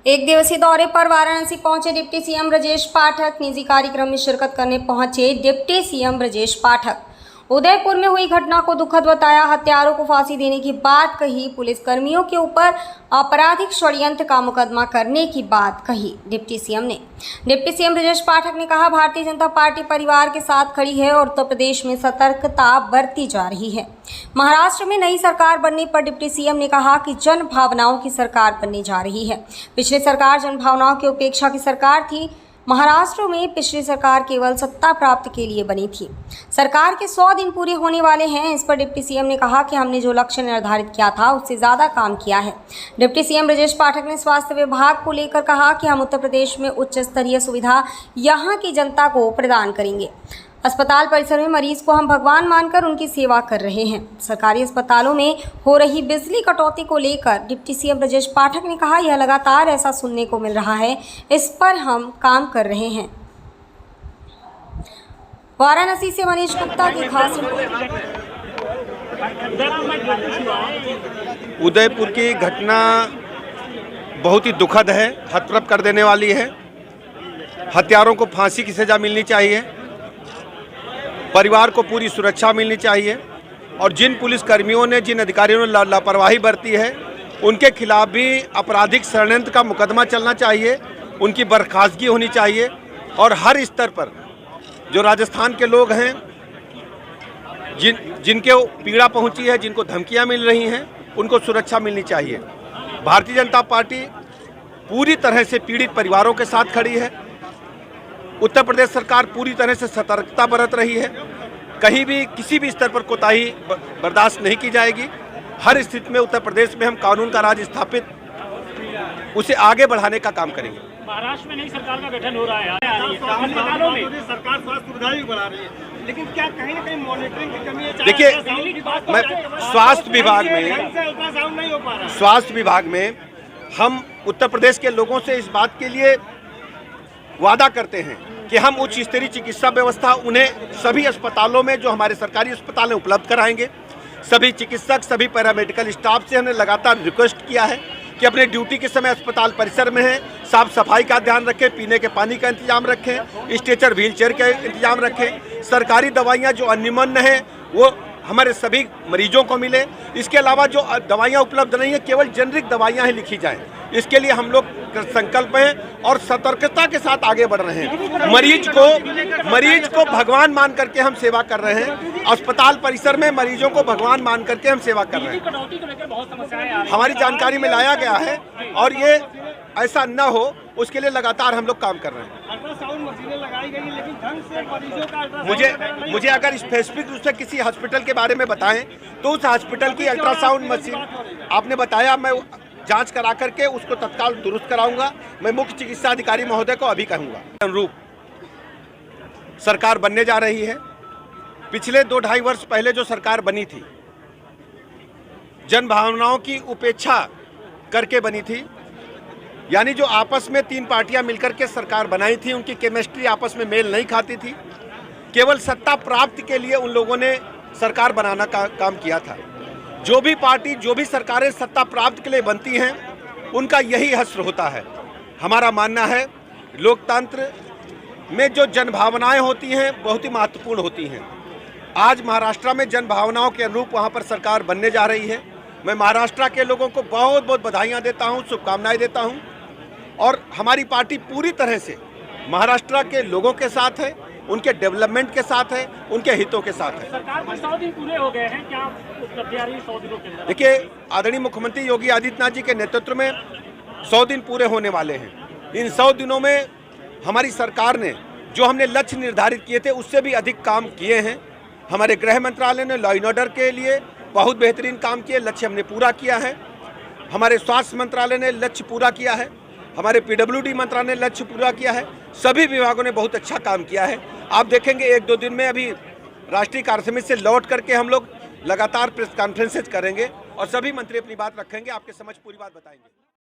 एक दिवसीय दौरे पर वाराणसी पहुंचे डिप्टी सीएम ब्रजेश पाठक। निजी कार्यक्रम में शिरकत करने पहुंचे डिप्टी सीएम ब्रजेश पाठक उदयपुर में हुई घटना को दुखद बताया। हत्यारों को फांसी देने की बात कही। पुलिस कर्मियों के ऊपर आपराधिक षड्यंत्र का मुकदमा करने की बात कही डिप्टी सीएम ने। डिप्टी सीएम ब्रजेश पाठक ने कहा, भारतीय जनता पार्टी परिवार के साथ खड़ी है और उत्तर प्रदेश में सतर्कता बरती जा रही है। महाराष्ट्र में नई सरकार बनने पर डिप्टी सीएम ने कहा कि जन भावनाओं की सरकार बनने जा रही है। पिछली सरकार जन भावनाओं की उपेक्षा की सरकार थी। महाराष्ट्र में पिछली सरकार केवल सत्ता प्राप्ति के लिए बनी थी। सरकार के 100 दिन पूरे होने वाले हैं। इस पर डिप्टी सीएम ने कहा कि हमने जो लक्ष्य निर्धारित किया था उससे ज़्यादा काम किया है। डिप्टी सीएम ब्रजेश पाठक ने स्वास्थ्य विभाग को लेकर कहा कि हम उत्तर प्रदेश में उच्च स्तरीय सुविधा यहां की जनता को प्रदान करेंगे। अस्पताल परिसर में मरीज को हम भगवान मानकर उनकी सेवा कर रहे हैं। सरकारी अस्पतालों में हो रही बिजली कटौती को लेकर डिप्टी सीएम ब्रजेश पाठक ने कहा, यह लगातार ऐसा सुनने को मिल रहा है, इस पर हम काम कर रहे हैं। वाराणसी से मनीष गुप्ता की खास रिपोर्ट। उदयपुर की घटना बहुत ही दुखद है, हतप्रभ कर देने वाली है। हत्यारों को फांसी की सजा मिलनी चाहिए, परिवार को पूरी सुरक्षा मिलनी चाहिए और जिन पुलिस कर्मियों ने, जिन अधिकारियों ने लापरवाही बरती है उनके खिलाफ भी आपराधिक षड्यंत्र का मुकदमा चलना चाहिए, उनकी बर्खास्तगी होनी चाहिए और हर स्तर पर जो राजस्थान के लोग हैं, जिनके पीड़ा पहुंची है, जिनको धमकियां मिल रही हैं, उनको सुरक्षा मिलनी चाहिए। भारतीय जनता पार्टी पूरी तरह से पीड़ित परिवारों के साथ खड़ी है। उत्तर प्रदेश सरकार पूरी तरह से सतर्कता बरत रही है। कहीं भी किसी भी स्तर पर कोताही बर्दाश्त नहीं की जाएगी। हर स्थिति में उत्तर प्रदेश में हम कानून का राज स्थापित उसे आगे बढ़ाने का काम करेंगे। महाराष्ट्र में नई सरकार का गठन हो रहा है, सरकार स्वास्थ्य सुविधाएं भी बढ़ा रही है, लेकिन क्या कहीं ना कहीं मॉनिटरिंग की कमी है? देखिए, मैं स्वास्थ्य विभाग में हम उत्तर प्रदेश के लोगों से इस बात के लिए वादा करते हैं कि हम उच्च स्तरीय चिकित्सा व्यवस्था उन्हें सभी अस्पतालों में, जो हमारे सरकारी अस्पताल हैं, उपलब्ध कराएंगे। सभी चिकित्सक, सभी पैरामेडिकल स्टाफ से हमने लगातार रिक्वेस्ट किया है कि अपने ड्यूटी के समय अस्पताल परिसर में हैं, साफ सफाई का ध्यान रखें, पीने के पानी का इंतजाम रखें, स्ट्रेचर व्हीलचेयर का इंतजाम रखें। सरकारी दवाइयाँ जो अन्यमन्य हैं वो हमारे सभी मरीजों को मिले। इसके अलावा जो दवाइयाँ उपलब्ध नहीं है, केवल जेनरिक दवाइयाँ ही लिखी जाएँ। इसके लिए हम लोग संकल्प हैं और सतर्कता के साथ आगे बढ़ रहे हैं। मरीज को भगवान मान करके हम सेवा कर रहे हैं। अस्पताल परिसर में मरीजों को भगवान मान करके हम सेवा कर रहे हैं। हमारी जानकारी में लाया गया है और ये ऐसा न हो उसके लिए लगातार हम लोग काम कर रहे हैं। अल्ट्रासाउंड मशीनें लगाई गई, लेकिन ढंग से मरीजों का मुझे अगर स्पेसिफिक रूप से किसी हॉस्पिटल के बारे में बताएं तो उस हॉस्पिटल की अल्ट्रासाउंड मशीन आपने बताया, मैं जांच करा करके उसको तत्काल दुरुस्त कराऊंगा। मैं मुख्य चिकित्सा अधिकारी महोदय को अभी कहूंगा। अनुरूप सरकार बनने जा रही है। पिछले 2-2.5 वर्ष पहले जो सरकार बनी थी, जन भावनाओं की उपेक्षा करके बनी थी। यानी जो आपस में 3 पार्टियां मिलकर के सरकार बनाई थी, उनकी केमिस्ट्री आपस में मेल नहीं खाती थी। केवल सत्ता प्राप्ति के लिए उन लोगों ने सरकार बनाना का काम किया था। जो भी पार्टी, जो भी सरकारें सत्ता प्राप्ति के लिए बनती हैं, उनका यही हश्र होता है। हमारा मानना है लोकतंत्र में जो जनभावनाएं होती हैं बहुत ही महत्वपूर्ण होती हैं। आज महाराष्ट्र में जनभावनाओं के अनुरूप वहां पर सरकार बनने जा रही है। मैं महाराष्ट्र के लोगों को बहुत बहुत बधाइयाँ देता हूँ, शुभकामनाएं देता हूँ और हमारी पार्टी पूरी तरह से महाराष्ट्र के लोगों के साथ है, उनके डेवलपमेंट के साथ है, उनके हितों के साथ है। सरकार को 100 दिन पूरे हो गए हैं, क्या उपलब्धि आ रही है 100 दिनों के अंदर? देखिए, आदरणीय मुख्यमंत्री योगी आदित्यनाथ जी के नेतृत्व में 100 दिन पूरे होने वाले हैं। इन 100 दिनों में हमारी सरकार ने जो हमने लक्ष्य निर्धारित किए थे उससे भी अधिक काम किए हैं। हमारे गृह मंत्रालय ने लॉ एंड ऑर्डर के लिए बहुत बेहतरीन काम किए, लक्ष्य हमने पूरा किया है। हमारे स्वास्थ्य मंत्रालय ने लक्ष्य पूरा किया है। हमारे PWD मंत्रालय ने लक्ष्य पूरा किया है। सभी विभागों ने बहुत अच्छा काम किया है। आप देखेंगे 1-2 दिन में अभी राष्ट्रीय कार्य समिति से लौट करके हम लोग लगातार प्रेस कॉन्फ्रेंसेज करेंगे और सभी मंत्री अपनी बात रखेंगे, आपके समझ पूरी बात बताएंगे।